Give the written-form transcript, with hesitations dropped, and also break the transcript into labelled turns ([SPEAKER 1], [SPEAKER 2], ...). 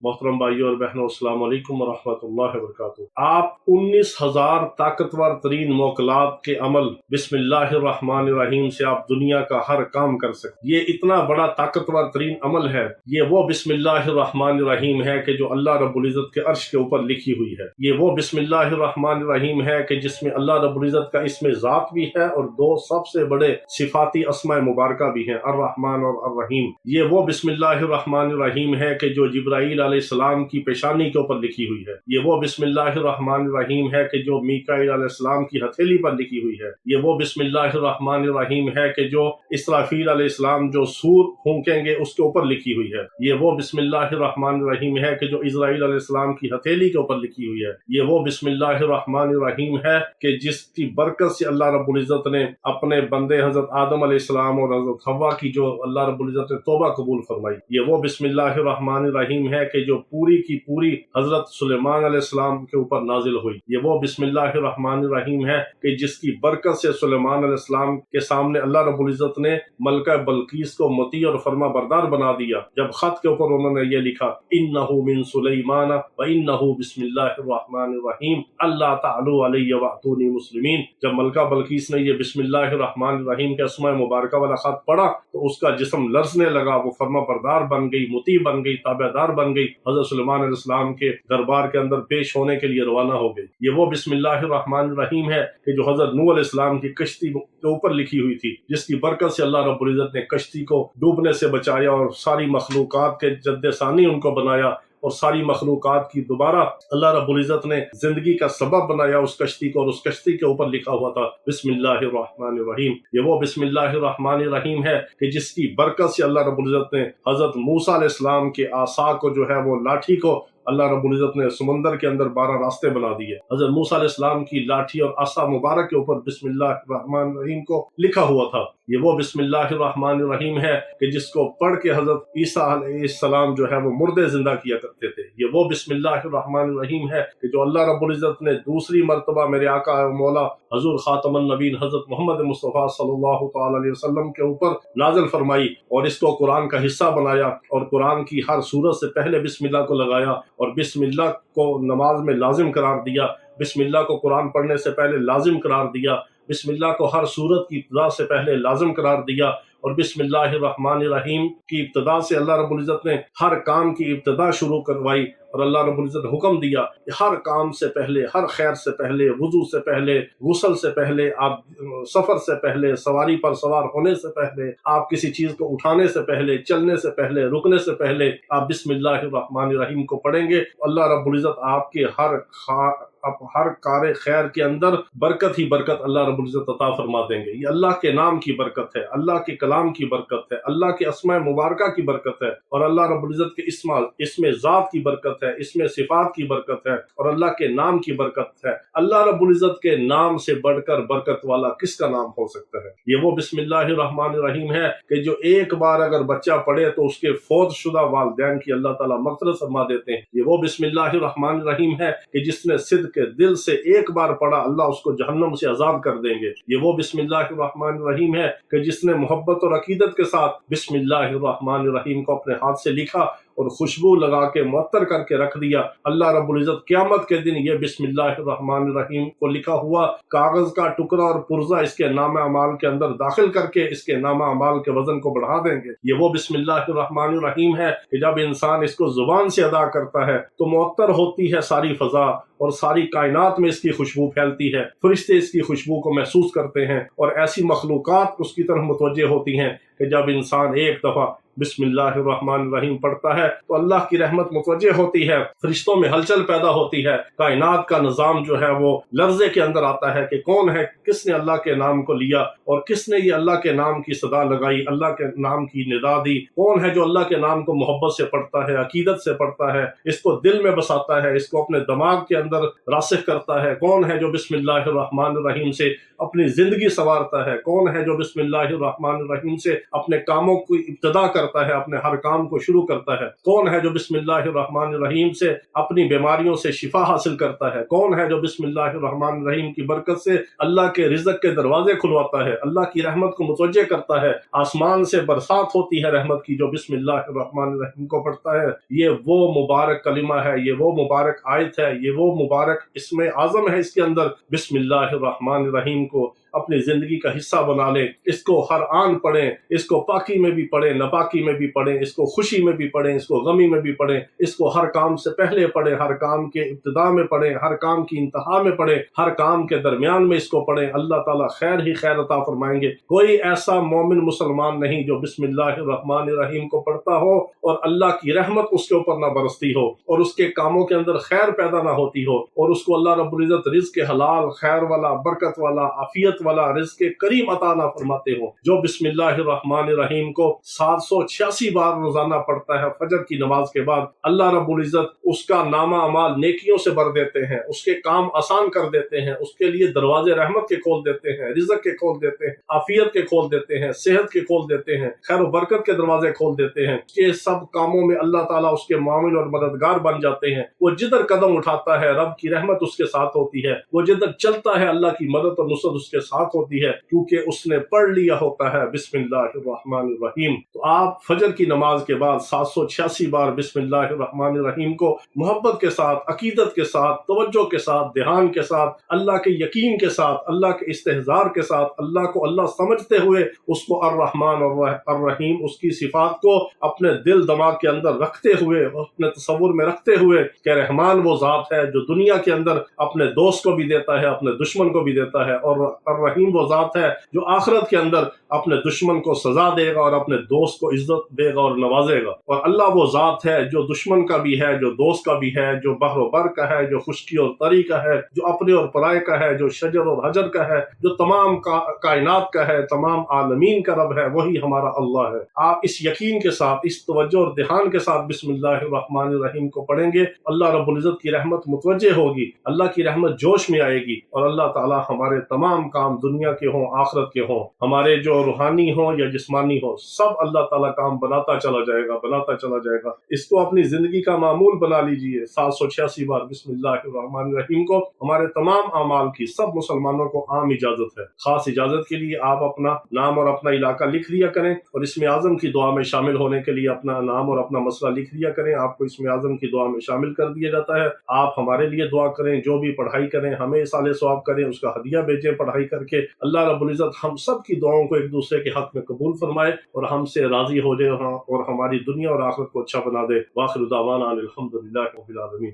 [SPEAKER 1] محترم بھائیوں اور بہنوں، السلام علیکم ورحمۃ اللہ وبرکاتہ۔ آپ 19,000 طاقتور ترین موکلات کے عمل بسم اللہ الرحمن الرحیم سے آپ دنیا کا ہر کام کر سکتے۔ یہ اتنا بڑا طاقتور ترین عمل ہے، یہ وہ بسم اللہ الرحمن الرحیم ہے کہ جو اللہ رب العزت کے عرش کے اوپر لکھی ہوئی ہے۔ یہ وہ بسم اللہ الرحمن الرحیم ہے کہ جس میں اللہ رب العزت کا اسم ذات بھی ہے اور دو سب سے بڑے صفاتی اسماء مبارکہ بھی ہیں، الرحمن اور الرحیم۔ یہ وہ بسم اللہ الرحمن الرحیم ہے کہ جو جبرائیل علیہ السلام کی پیشانی کے اوپر لکھی ہوئی ہے۔ یہ وہ بسم اللہ الرحمن الرحیم ہے کہ جو میکائیل علیہ السلام کی ہتھیلی پر لکھی ہوئی ہے۔ یہ وہ بسم اللہ الرحمن الرحیم ہے کہ جو اسرافیل علیہ السلام جو سور پھونکیں گے اس کے اوپر لکھی ہوئی ہے۔ یہ وہ بسم اللہ الرحمن الرحیم ہے کہ جو اسرائیل علیہ السلام کی ہتھیلی کے اوپر لکھی ہوئی ہے۔ یہ وہ بسم اللہ الرحمن الرحیم ہے کہ جس کی برکت سے اللہ رب العزت نے اپنے بندے حضرت آدم علیہ السلام اور حضرت حوا کی جو اللہ رب العزت نے توبہ قبول فرمائی۔ یہ وہ بسم اللہ الرحمن الرحیم ہے کہ جو پوری کی پوری حضرت سلیمان علیہ السلام کے اوپر نازل ہوئی۔ یہ وہ بسم اللہ الرحمن الرحیم ہے کہ جس کی برکت سے سلیمان علیہ السلام کے سامنے اللہ رب العزت نے ملکہ بلقیس کو مطیع اور فرما بردار بنا دیا، جب خط کے اوپر انہوں نے یہ لکھا انہ من سلیمان وانہ بسم اللہ الرحمن الرحیم اللہ تعالی علی واتونی مسلمین۔ جب ملکہ بلقیس نے یہ بسم اللہ الرحمن الرحیم کے اسماء مبارکہ والا خط پڑھا تو اس کا جسم لرزنے لگا، وہ فرما بردار بن گئی، مطیع بن گئی، تابع دار بن گئی، حضرت سلیمان علیہ السلام کے دربار کے اندر پیش ہونے کے لیے روانہ ہو گئی۔ یہ وہ بسم اللہ الرحمن الرحیم ہے کہ جو حضرت نوح علیہ السلام کی کشتی کے اوپر لکھی ہوئی تھی، جس کی برکت سے اللہ رب العزت نے کشتی کو ڈوبنے سے بچایا اور ساری مخلوقات کے جد ثانی ان کو بنایا، اور ساری مخلوقات کی دوبارہ اللہ رب العزت نے زندگی کا سبب بنایا اس کشتی کو، اور اس کشتی کے اوپر لکھا ہوا تھا بسم اللہ الرحمن الرحیم۔ یہ وہ بسم اللہ الرحمن الرحیم ہے کہ جس کی برکت سے اللہ رب العزت نے حضرت موسیٰ علیہ السلام کے عصا کو جو ہے وہ لاٹھی کو اللہ رب العزت نے سمندر کے اندر 12 راستے بنا دیے۔ حضرت موسیٰ علیہ السلام کی لاٹھی اور عصا مبارک کے اوپر بسم اللہ الرحمن الرحیم کو لکھا ہوا تھا۔ یہ وہ بسم اللہ الرحمن الرحیم ہے کہ جس کو پڑھ کے حضرت عیسیٰ علیہ السلام جو ہے وہ مردے زندہ کیا کرتے تھے۔ یہ وہ بسم اللہ الرحمن الرحیم ہے کہ جو اللہ رب العزت نے دوسری مرتبہ میرے آقا و مولا حضور خاتم النبیین حضرت محمد مصطفیٰ صلی اللہ تعالی علیہ وسلم کے اوپر نازل فرمائی، اور اس کو قرآن کا حصہ بنایا، اور قرآن کی ہر سورت سے پہلے بسم اللہ کو لگایا، اور بسم اللہ کو نماز میں لازم قرار دیا، بسم اللہ کو قرآن پڑھنے سے پہلے لازم قرار دیا، بسم اللہ کو ہر سورت کی ابتدا سے پہلے لازم قرار دیا، اور بسم اللہ الرحمن الرحیم کی ابتدا سے اللہ رب العزت نے ہر کام کی ابتدا شروع کروائی، اور اللہ رب العزت نے حکم دیا کہ ہر کام سے پہلے، ہر خیر سے پہلے، وضو سے پہلے، غسل سے پہلے، آپ سفر سے پہلے، سواری پر سوار ہونے سے پہلے، آپ کسی چیز کو اٹھانے سے پہلے، چلنے سے پہلے، رکنے سے پہلے آپ بسم اللہ الرحمن الرحیم کو پڑھیں گے، اللہ رب العزت آپ کے ہر کار خیر کے اندر برکت ہی برکت اللہ رب العزت عطا فرما دیں گے۔ یہ اللہ کے نام کی برکت ہے، اللہ کے کلام کی برکت ہے، اللہ کے اسماء مبارکہ کی برکت ہے، اور اللہ رب العزت کے اسم ذات کی برکت ہے، اسم صفات کی برکت ہے، اور اللہ کے نام کی برکت ہے۔ اللہ رب العزت کے نام سے بڑھ کر برکت والا کس کا نام ہو سکتا ہے؟ یہ وہ بسم اللہ الرحمن الرحیم ہے کہ جو ایک بار اگر بچہ پڑھے تو اس کے فوت شدہ والدین کی اللہ تعالیٰ مغفرت فرما دیتے ہیں۔ یہ وہ بسم اللہ الرحمن الرحیم ہے کہ جس نے صدق کے دل سے ایک بار پڑھا اللہ اس کو جہنم سے آزاد کر دیں گے۔ یہ وہ بسم اللہ الرحمن الرحیم ہے کہ جس نے محبت اور عقیدت کے ساتھ بسم اللہ الرحمن الرحیم کو اپنے ہاتھ سے لکھا اور خوشبو لگا کے معطر کر کے رکھ دیا، اللہ رب العزت قیامت کے دن یہ بسم اللہ الرحمن الرحیم کو لکھا ہوا کاغذ کا ٹکڑا اور پرزہ اس کے نام اعمال کے اندر داخل کر کے اس کے نام اعمال کے وزن کو بڑھا دیں گے۔ یہ وہ بسم اللہ الرحمن الرحیم ہے کہ جب انسان اس کو زبان سے ادا کرتا ہے تو معطر ہوتی ہے ساری فضا، اور ساری کائنات میں اس کی خوشبو پھیلتی ہے، فرشتے اس کی خوشبو کو محسوس کرتے ہیں، اور ایسی مخلوقات اس کی طرف متوجہ ہوتی ہیں کہ جب انسان ایک دفعہ بسم اللہ الرحمن الرحیم پڑھتا ہے تو اللہ کی رحمت متوجہ ہوتی ہے، فرشتوں میں ہلچل پیدا ہوتی ہے، کائنات کا نظام جو ہے وہ لرزے کے اندر آتا ہے کہ کون ہے، کس نے اللہ کے نام کو لیا اور کس نے یہ اللہ کے نام کی صدا لگائی، اللہ کے نام کی ندا دی، کون ہے جو اللہ کے نام کو محبت سے پڑھتا ہے، عقیدت سے پڑھتا ہے، اس کو دل میں بساتا ہے، اس کو اپنے دماغ کے اندر راسخ کرتا ہے، کون ہے جو بسم اللہ الرحمن الرحیم سے اپنی زندگی سنوارتا ہے، کون ہے جو بسم اللہ الرحمن الرحیم سے اپنے کاموں کی ابتدا کرتا ہے، اپنے ہر کام کو شروع کرتا ہے؟ کون ہے جو بسم اللہ الرحمن الرحیم سے اپنی بیماریوں سے شفا حاصل کرتا ہے؟ کون ہے جو بسم اللہ الرحمن الرحیم کی برکت سے اللہ کے رزق کے دروازے کھلواتا ہے، اللہ کی رحمت کو متوجہ کرتا ہے؟ آسمان سے برسات ہوتی ہے رحمت کی جو بسم اللہ الرحمن الرحیم کو پڑھتا ہے۔ یہ وہ مبارک کلمہ ہے، یہ وہ مبارک آیت ہے، یہ وہ مبارک اسم اعظم ہے۔ اس کے اندر بسم اللہ الرحمن الرحیم کو اپنی زندگی کا حصہ بنا لیں، اس کو ہر آن پڑھیں، اس کو پاکی میں بھی پڑھیں، ناپاکی میں بھی پڑھیں، اس کو خوشی میں بھی پڑھیں، اس کو غمی میں بھی پڑھیں، اس کو ہر کام سے پہلے پڑھیں، ہر کام کے ابتدا میں پڑھیں، ہر کام کی انتہا میں پڑھیں، ہر کام کے درمیان میں اس کو پڑھیں۔ اللہ تعالیٰ خیر ہی خیر عطا فرمائیں گے۔ کوئی ایسا مومن مسلمان نہیں جو بسم اللہ الرحمن الرحیم کو پڑھتا ہو اور اللہ کی رحمت اس کے اوپر نہ برستی ہو اور اس کے کاموں کے اندر خیر پیدا نہ ہوتی ہو اور اس کو اللہ رب العزت رزق حلال، خیر والا، برکت والا، عافیت والا رزق کریم عطا نہ فرماتے ہو۔ جو بسم اللہ الرحمن الرحیم کو 786 بار روزانہ پڑھتا ہے فجر کی نماز کے بعد، اللہ رب العزت اس کا نامہ اعمال نیکیوں سے بھر دیتے ہیں، اس کے کام آسان کر دیتے ہیں، اس کے لیے دروازے رحمت کے کھول دیتے ہیں، رزق کے کھول دیتے ہیں، عافیت کے کھول دیتے ہیں، صحت کے کھول دیتے ہیں، خیر و برکت کے دروازے کھول دیتے ہیں۔ یہ سب کاموں میں اللہ تعالیٰ اس کے معاون اور مددگار بن جاتے ہیں۔ وہ جدھر قدم اٹھاتا ہے رب کی رحمت اس کے ساتھ ہوتی ہے، وہ جدھر چلتا ہے اللہ کی مدد اور نصرت اس کے ساتھ ہوتی ہے، کیونکہ اس نے پڑھ لیا ہوتا ہے بسم اللہ الرحمن الرحیم۔ تو آپ فجر کی نماز کے بعد 786 بار بسم اللہ الرحمن الرحیم کو محبت کے ساتھ، عقیدت کے ساتھ، توجہ کے ساتھ، دھیان کے ساتھ، اللہ کے یقین کے ساتھ، اللہ کے استحضار کے ساتھ، اللہ کو اللہ سمجھتے ہوئے اس کو الرحمن الرحیم اس کی صفات کو اپنے دل دماغ کے اندر رکھتے ہوئے، اپنے تصور میں رکھتے ہوئے کہ رحمان وہ ذات ہے جو دنیا کے اندر اپنے دوست کو بھی دیتا ہے، اپنے دشمن کو بھی دیتا ہے، اور الرحیم وہ ذات ہے جو آخرت کے اندر اپنے دشمن کو سزا دے گا اور اپنے دوست کو عزت دے گا اور نوازے گا۔ اور اللہ وہ ذات ہے جو دشمن کا بھی ہے، جو دوست کا بھی ہے، جو بحر و بر کا ہے، جو خشکی اور تری کا ہے، جو اپنے اور پرائے کا ہے، جو شجر اور حجر کا ہے، جو تمام کائنات کا ہے، تمام عالمین کا رب ہے، وہی ہمارا اللہ ہے۔ آپ اس یقین کے ساتھ، اس توجہ اور دھیان کے ساتھ بسم اللہ الرحمن الرحیم کو پڑھیں گے، اللہ رب العزت کی رحمت متوجہ ہوگی، اللہ کی رحمت جوش میں آئے گی، اور اللہ تعالی ہمارے تمام کام دنیا کے ہوں، آخرت کے ہوں، ہمارے جو روحانی ہوں یا جسمانی ہوں، سب اللہ تعالیٰ کام بناتا چلا جائے گا، بناتا چلا جائے گا۔ اس کو اپنی زندگی کا معمول بنا لیجئے۔ 786 بار بسم اللہ الرحمن الرحیم کو ہمارے تمام اعمال کی سب مسلمانوں کو عام اجازت ہے۔ خاص اجازت کے لیے آپ اپنا نام اور اپنا علاقہ لکھ لیا کریں، اور اسم اعظم کی دعا میں شامل ہونے کے لیے اپنا نام اور اپنا مسئلہ لکھ لیا کریں۔ آپ کو اسم اعظم کی دعا میں شامل کر دیا جاتا ہے۔ آپ ہمارے لیے دعا کریں، جو بھی پڑھائی کریں ہمیں اصالِ ثواب کریں، اس کا ہدیہ بھیجیں پڑھائی کر کے۔ اللہ رب العزت ہم سب کی دعاؤں کو ایک دوسرے کے حق میں قبول فرمائے اور ہم سے راضی ہو جائے اور ہماری دنیا اور آخرت کو اچھا بنا دے۔ وآخر دعوانا الحمدللہ رب العالمین۔